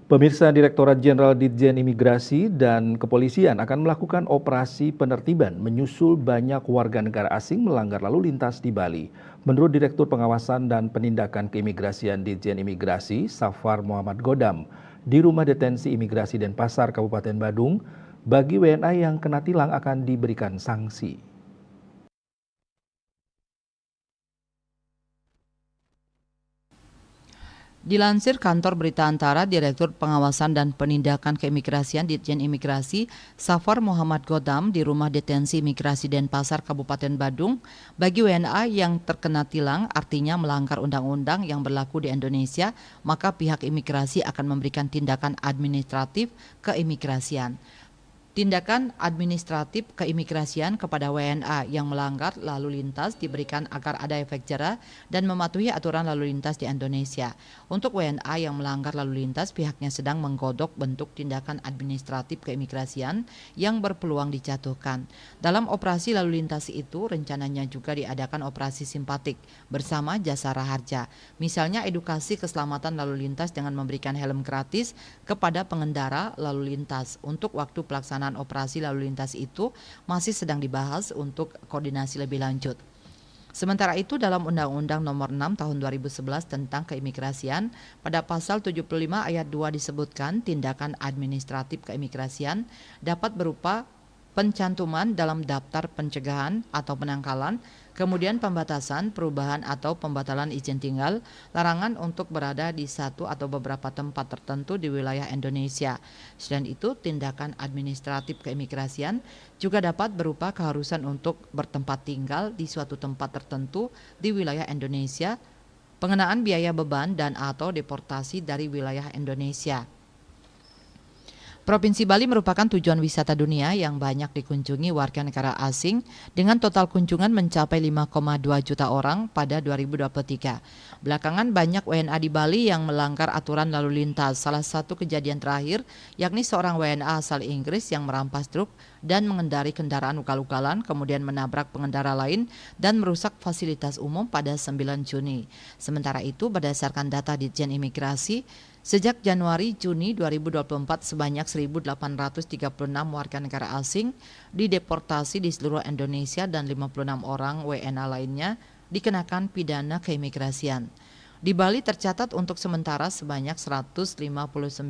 Pemirsa, Direktorat Jenderal Ditjen Imigrasi dan Kepolisian akan melakukan operasi penertiban menyusul banyak warga negara asing melanggar lalu lintas di Bali. Menurut Direktur Pengawasan dan Penindakan Keimigrasian Ditjen Imigrasi, Safar Muhammad Godam, di Rumah Detensi Imigrasi Denpasar, Kabupaten Badung, bagi WNA yang kena tilang akan diberikan sanksi. Dilansir kantor berita Antara, Direktur Pengawasan dan Penindakan Keimigrasian Ditjen Imigrasi, Safar Muhammad Godam di Rumah Detensi Imigrasi Denpasar, Kabupaten Badung, bagi WNA yang terkena tilang artinya melanggar undang-undang yang berlaku di Indonesia, maka pihak imigrasi akan memberikan tindakan administratif keimigrasian. Tindakan administratif keimigrasian kepada WNA yang melanggar lalu lintas diberikan agar ada efek jera dan mematuhi aturan lalu lintas di Indonesia. Untuk WNA yang melanggar lalu lintas, pihaknya sedang menggodok bentuk tindakan administratif keimigrasian yang berpeluang dijatuhkan. Dalam operasi lalu lintas itu, rencananya juga diadakan operasi simpatik bersama Jasara Harja. Misalnya edukasi keselamatan lalu lintas dengan memberikan helm gratis kepada pengendara lalu lintas. Untuk waktu pelaksanaan operasi lalu lintas itu masih sedang dibahas untuk koordinasi lebih lanjut. Sementara itu, dalam Undang-Undang Nomor 6 Tahun 2011 tentang Keimigrasian, pada pasal 75 ayat 2 disebutkan tindakan administratif keimigrasian dapat berupa pencantuman dalam daftar pencegahan atau penangkalan, kemudian pembatasan, perubahan atau pembatalan izin tinggal, larangan untuk berada di satu atau beberapa tempat tertentu di wilayah Indonesia. Selain itu, tindakan administratif keimigrasian juga dapat berupa keharusan untuk bertempat tinggal di suatu tempat tertentu di wilayah Indonesia, pengenaan biaya beban dan atau deportasi dari wilayah Indonesia. Provinsi Bali merupakan tujuan wisata dunia yang banyak dikunjungi warga negara asing dengan total kunjungan mencapai 5,2 juta orang pada 2023. Belakangan banyak WNA di Bali yang melanggar aturan lalu lintas. Salah satu kejadian terakhir yakni seorang WNA asal Inggris yang merampas truk dan mengendari kendaraan ugal-ugalan kemudian menabrak pengendara lain dan merusak fasilitas umum pada 9 Juni. Sementara itu, berdasarkan data Ditjen Imigrasi, sejak Januari-Juni 2024 sebanyak 1.836 warga negara asing dideportasi di seluruh Indonesia dan 56 orang WNA lainnya dikenakan pidana keimigrasian. Di Bali tercatat untuk sementara sebanyak 159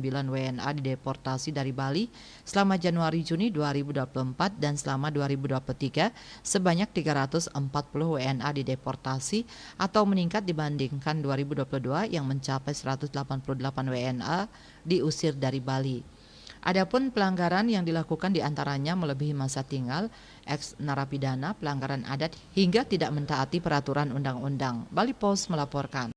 WNA dideportasi dari Bali selama Januari-Juni 2024 dan selama 2023 sebanyak 340 WNA dideportasi atau meningkat dibandingkan 2022 yang mencapai 188 WNA diusir dari Bali. Adapun pelanggaran yang dilakukan diantaranya melebihi masa tinggal, eks narapidana, pelanggaran adat hingga tidak mentaati peraturan undang-undang. Bali Post melaporkan.